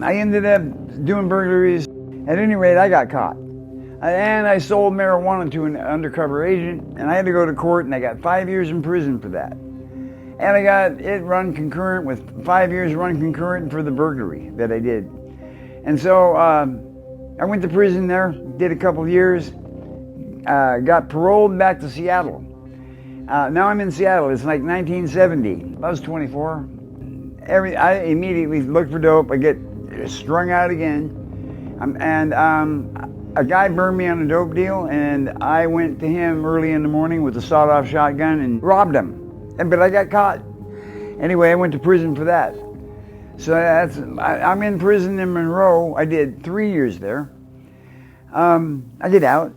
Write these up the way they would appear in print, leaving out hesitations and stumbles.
I ended up doing burglaries. At any rate, I got caught. And I sold marijuana to an undercover agent, and I had to go to court, and I got 5 years in prison for that. And I got it run concurrent with 5 years run concurrent for the burglary that I did. And so I went to prison there, did a couple of years, got paroled back to Seattle. Now I'm in Seattle. It's like 1970. I was 24. I immediately looked for dope. I get strung out again. A guy burned me on a dope deal, and I went to him early in the morning with a sawed-off shotgun and robbed him. But I got caught. Anyway, I went to prison for that. So I'm in prison in Monroe. I did 3 years there. I get out.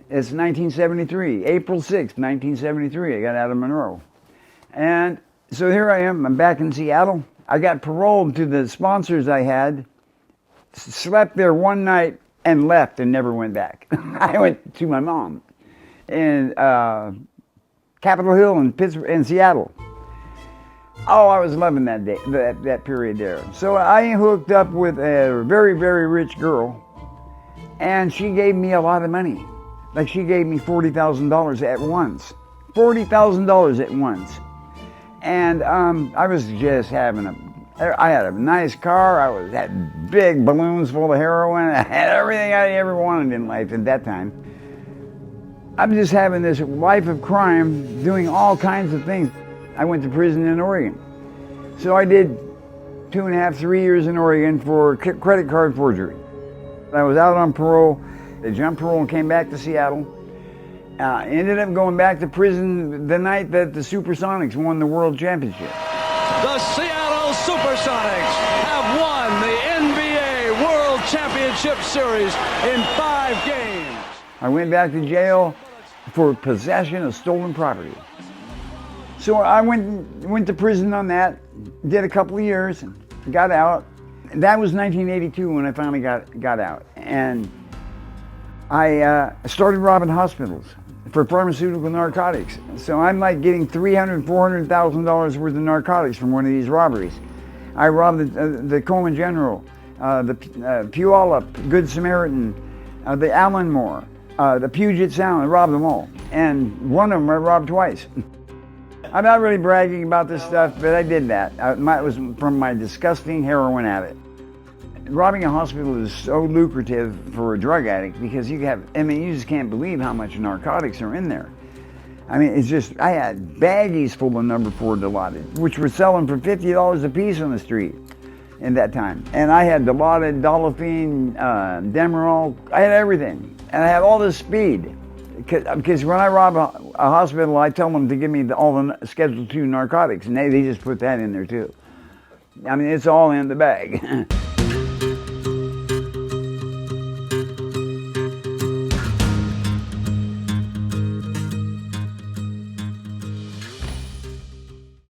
It's 1973, April 6th, 1973. I got out of Monroe. And so here I am. I'm back in Seattle. I got paroled to the sponsors I had, slept there one night, and left and never went back. I went to my mom in Capitol Hill in Pittsburgh, in Seattle. Oh, I was loving that day, that period there. So I hooked up with a very, very rich girl, and she gave me a lot of money. Like, she gave me $40,000 at once. $40,000 at once. And I was just I had a nice car. I had big balloons full of heroin. I had everything I ever wanted in life at that time. I'm just having this life of crime, doing all kinds of things. I went to prison in Oregon. So I did 2.5, 3 years in Oregon for credit card forgery. I was out on parole. I jumped parole and came back to Seattle. Ended up going back to prison the night that the Supersonics won the World Championship. The Seattle Supersonics have won the NBA World Championship Series in 5 games. I went back to jail for possession of stolen property. So I went to prison on that, did a couple of years, got out. That was 1982 when I finally got out. And I started robbing hospitals for pharmaceutical narcotics. So I'm like getting $300,000, $400,000 worth of narcotics from one of these robberies. I robbed the Coleman General, the Puyallup, Good Samaritan, the Allenmore, the Puget Sound. I robbed them all. And one of them I robbed twice. I'm not really bragging about this stuff, but I did that. It was from my disgusting heroin habit. Robbing a hospital is so lucrative for a drug addict because you just can't believe how much narcotics are in there. I mean, it's just, I had baggies full of number 4 Dilaudid, which were selling for $50 a piece on the street in that time. And I had Dilaudid, Dolafine, Demerol, I had everything. And I had all this speed. Because when I rob a hospital, I tell them to give me all the Schedule II narcotics, and they just put that in there too. I mean, it's all in the bag.